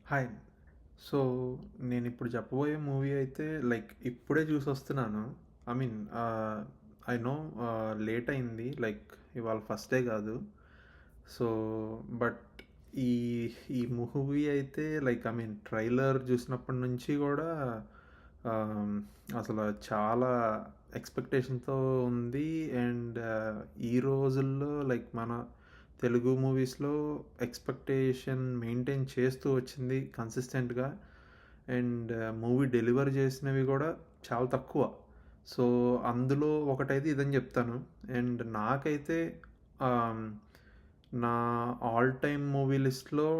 Hi. So, నేనిప్పుడు చెప్పబోయే movie అయితే ఇప్పుడే చూసొస్తున్నాను. I mean I know late అయింది. ఇవాళ ఫస్ట్ డే కాదు. సో, బట్ ఈ ఈ మూవీ అయితే ఐ మీన్ ట్రైలర్ చూసినప్పటి నుంచి కూడా ఆహ్, అసలు చాలా ఎక్స్‌పెక్టేషన్‌తో ఉంది. అండ్ ఈ రోజుల్లో మన తెలుగు మూవీస్‌లో ఎక్స్‌పెక్టేషన్ మెయింటైన్ చేస్తూ వచ్చింది కన్సిస్టెంట్‌గా. అండ్ మూవీ డెలివర్ చేసినవి కూడా చాలా తక్కువ. సో, అందులో ఒకటైతే ఇదని చెప్తాను. అండ్ నాకైతే ఆహ్, నా ఆల్ టైమ్ మూవీ లిస్ట్‌లో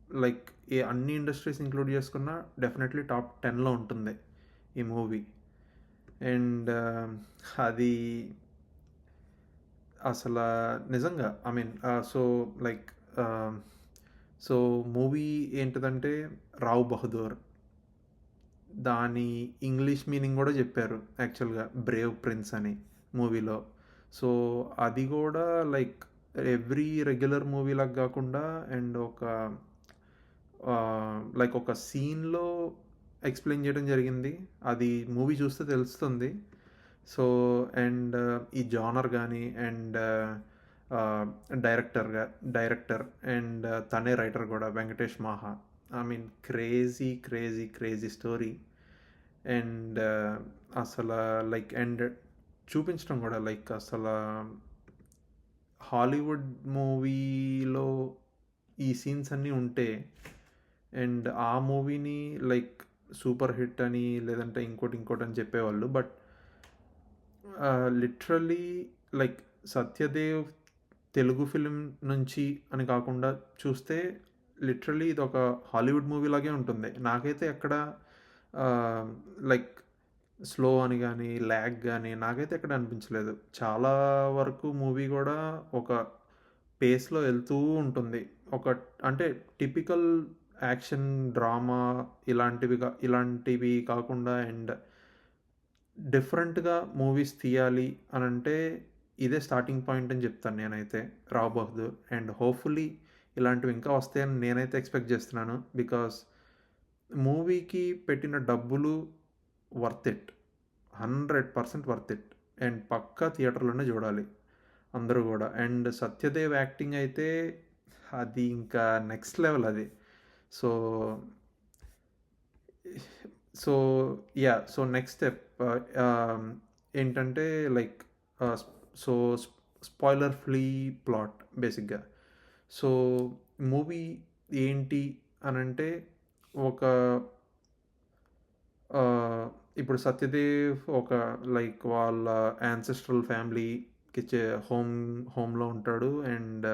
లైక్ అన్ని ఇండస్ట్రీస్ ఇంక్లూడ్ చేసుకున్న డెఫినెట్లీ టాప్ 10లో ఉంటుంది ఈ మూవీ. అండ్ అది అసలు నిజంగా ఐ మీన్ లైక్ ఆహ్, సో మూవీ ఏంటిదంటే 'రావ్ బహదూర్'. దాని ఇంగ్లీష్ మీనింగ్ కూడా చెప్పారు యాక్చువల్గా 'బ్రేవ్ ప్రిన్స్' అని మూవీలో. సో అది కూడా లైక్ ఎవ్రీ రెగ్యులర్ మూవీలాగా కాకుండా అండ్ ఒక సీన్లో ఎక్స్ప్లెయిన్ చేయడం జరిగింది. అది మూవీ చూస్తే తెలుస్తుంది. సో అండ్ ఈ జానర్ కానీ అండ్ డైరెక్టర్గా డైరెక్టర్ అండ్ తనే రైటర్ కూడా Venkatesh Maha. I mean crazy crazy crazy story. And అసలు అండ్ చూపించడం కూడా అసలు హాలీవుడ్ మూవీలో ఈ సీన్స్ అన్నీ ఉంటే అండ్ ఆ మూవీని సూపర్ హిట్ అని లేదంటే ఇంకోటి ఇంకోటి అని చెప్పేవాళ్ళు. But literally like Satyadev Telugu film నుంచి అని కాకుండా చూస్తే లిటరల్లీ ఇది ఒక హాలీవుడ్ మూవీ లాగే ఉంటుంది. నాకైతే ఎక్కడ లైక్ స్లో అని కానీ ల్యాగ్ కానీ నాకైతే ఎక్కడ అనిపించలేదు. చాలా వరకు మూవీ కూడా ఒక పేస్లో వెళ్తూ ఉంటుంది. ఒక అంటే టిపికల్ యాక్షన్ డ్రామా ఇలాంటివి కాకుండా అండ్ డిఫరెంట్గా మూవీస్ తీయాలి అని అంటే ఇదే స్టార్టింగ్ పాయింట్ అని చెప్తాను నేనైతే 'రావ్ బహదూర్'. అండ్ హోప్‌ఫుల్లీ ఇలాంటివి ఇంకా వస్తాయని నేనైతే ఎక్స్పెక్ట్ చేస్తున్నాను. బికాస్ మూవీకి పెట్టిన డబ్బులు worth it. 100% worth it. And పక్కా థియేటర్‌లోనే చూడాలి అందరూ కూడా. అండ్ సత్యదేవ్ యాక్టింగ్ అయితే అది ఇంకా నెక్స్ట్ లెవెల్ అది. So so so next step ఏంటంటే like so spoiler free plot బేసిక్గా. సో మూవీ ఏంటి అనంటే ఒక ఇప్పుడు సత్యదేవ్ ఒక వాళ్ళ యాన్సెస్ట్రల్ ఫ్యామిలీకి హోమ్లో ఉంటాడు. అండ్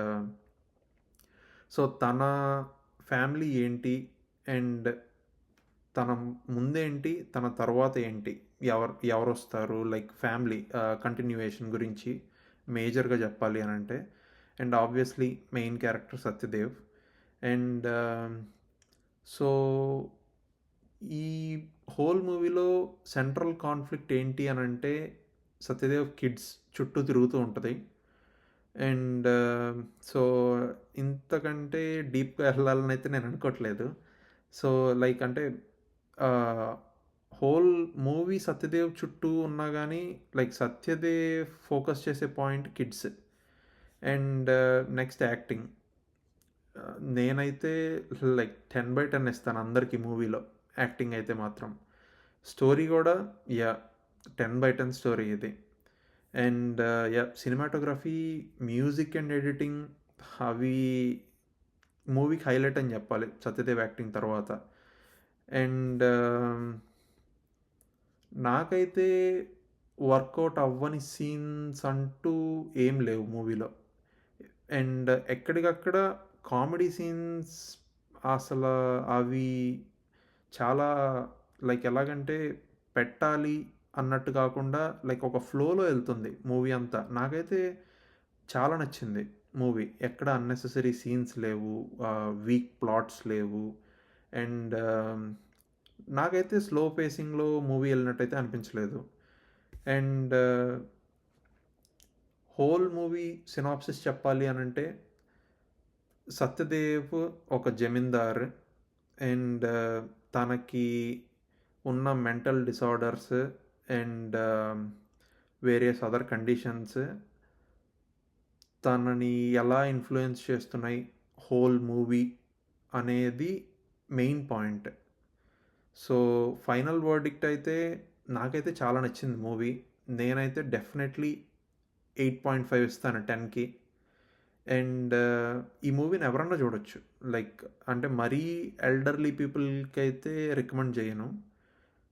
సో తన ఫ్యామిలీ ఏంటి అండ్ తన ముందేంటి తన తర్వాత ఏంటి ఎవరు వస్తారు ఫ్యామిలీ కంటిన్యూయేషన్ గురించి మేజర్గా చెప్పాలి అని అంటే. And obviously main character Satyadev. And so ఈ హోల్ మూవీలో సెంట్రల్ కాన్ఫ్లిక్ట్ ఏంటి అని అంటే సత్యదేవ్ కిడ్స్ చుట్టూ తిరుగుతూ ఉంటుంది. అండ్ సో ఇంతకంటే డీప్గా వెళ్ళాలని అయితే నేను అనుకోవట్లేదు. సో అంటే హోల్ మూవీ సత్యదేవ్ చుట్టూ ఉన్నా కానీ సత్యదేవ్ ఫోకస్ చేసే point kids. And next acting. నేనైతే 10/10 ఇస్తాను అందరికీ మూవీలో యాక్టింగ్ అయితే మాత్రం. స్టోరీ కూడా యా 10/10 స్టోరీ ఇది. And cinematography, music and editing అవి మూవీకి హైలైట్ అని చెప్పాలి సత్యదేవ్ యాక్టింగ్ తర్వాత. అండ్ నాకైతే వర్కౌట్ అవ్వని సీన్స్ అంటూ ఏం లేవు మూవీలో. అండ్ ఎక్కడికక్కడ కామెడీ సీన్స్ అసలు అవి చాలా ఎలాగంటే పెట్టాలి అన్నట్టు కాకుండా ఒక ఫ్లోలో వెళ్తుంది మూవీ అంతా. నాకైతే చాలా నచ్చింది మూవీ. ఎక్కడ అన్నెసెసరీ సీన్స్ లేవు, వీక్ ప్లాట్స్ లేవు. అండ్ నాకైతే స్లో పేసింగ్లో మూవీ వెళ్ళినట్టయితే అనిపించలేదు. అండ్ హోల్ మూవీ సినాప్సిస్ చెప్పాలి అని అంటే సత్యదేవ్ ఒక జమీందార్. అండ్ తనకి ఉన్న mental disorders and various other conditions తనని ఎలా ఇన్‌ఫ్లూయెన్స్ చేస్తున్నాయి హోల్ మూవీ అనేది main point. So, final verdict అయితే నాకైతే చాలా నచ్చింది మూవీ. నేనైతే డెఫినెట్‌లీ 8.5 ఇస్తాను 10కి. అండ్ ఈ మూవీని ఎవరన్నా చూడొచ్చు. లైక్ అంటే మరీ ఎల్డర్లీ పీపుల్‌కైతే రికమెండ్ చేయను.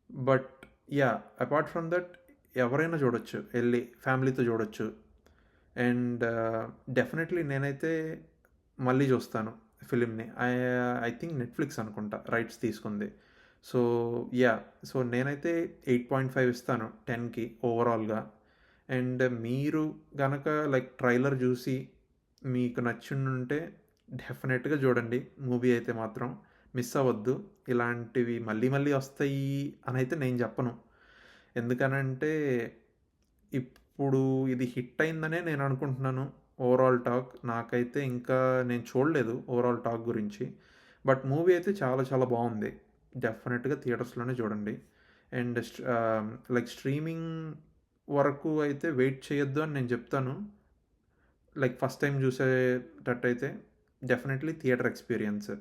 But yeah! Apart from that ఎవరైనా చూడొచ్చు. ఎళ్లి ఫ్యామిలీతో చూడొచ్చు. అండ్ డెఫినెట్‌లీ నేనైతే మళ్ళీ చూస్తాను ఫిల్మ్‌ని. ఐ థింక్ నెట్‌ఫ్లిక్స్ అనుకుంటా రైట్స్ తీసుకుంది. So, yeah! సో, నేనైతే 8.5 ఇస్తాను 10కి ఓవరాల్‌గా. అండ్ మీరు గనక లైక్ ట్రైలర్ చూసి మీకు నచ్చుండుంటే డెఫినెట్‌గా చూడండి మూవీ అయితే మాత్రం. మిస్ అవ్వద్దు. ఇలాంటివి మళ్ళీ మళ్ళీ వస్తాయి అనైతే నేను చెప్పను. ఎందుకనంటే ఇప్పుడు ఇది హిట్ అయిందనే నేను అనుకుంటున్నాను. Overall talk. నాకైతే ఇంకా నేను చూడలేదు ఓవరాల్ టాక్ గురించి. బట్ మూవీ అయితే చాలా చాలా బావుంది. డెఫినెట్‌గా థియేటర్స్‌లోనే చూడండి. అండ్ లైక్ స్ట్రీమింగ్ వరకు అయితే వెయిట్ చేయొద్దు అని నేను చెప్తాను. లైక్ ఫస్ట్ టైమ్ చూసేటట్టయితే డెఫినెట్‌లీ థియేటర్ ఎక్స్‌పీరియన్స్.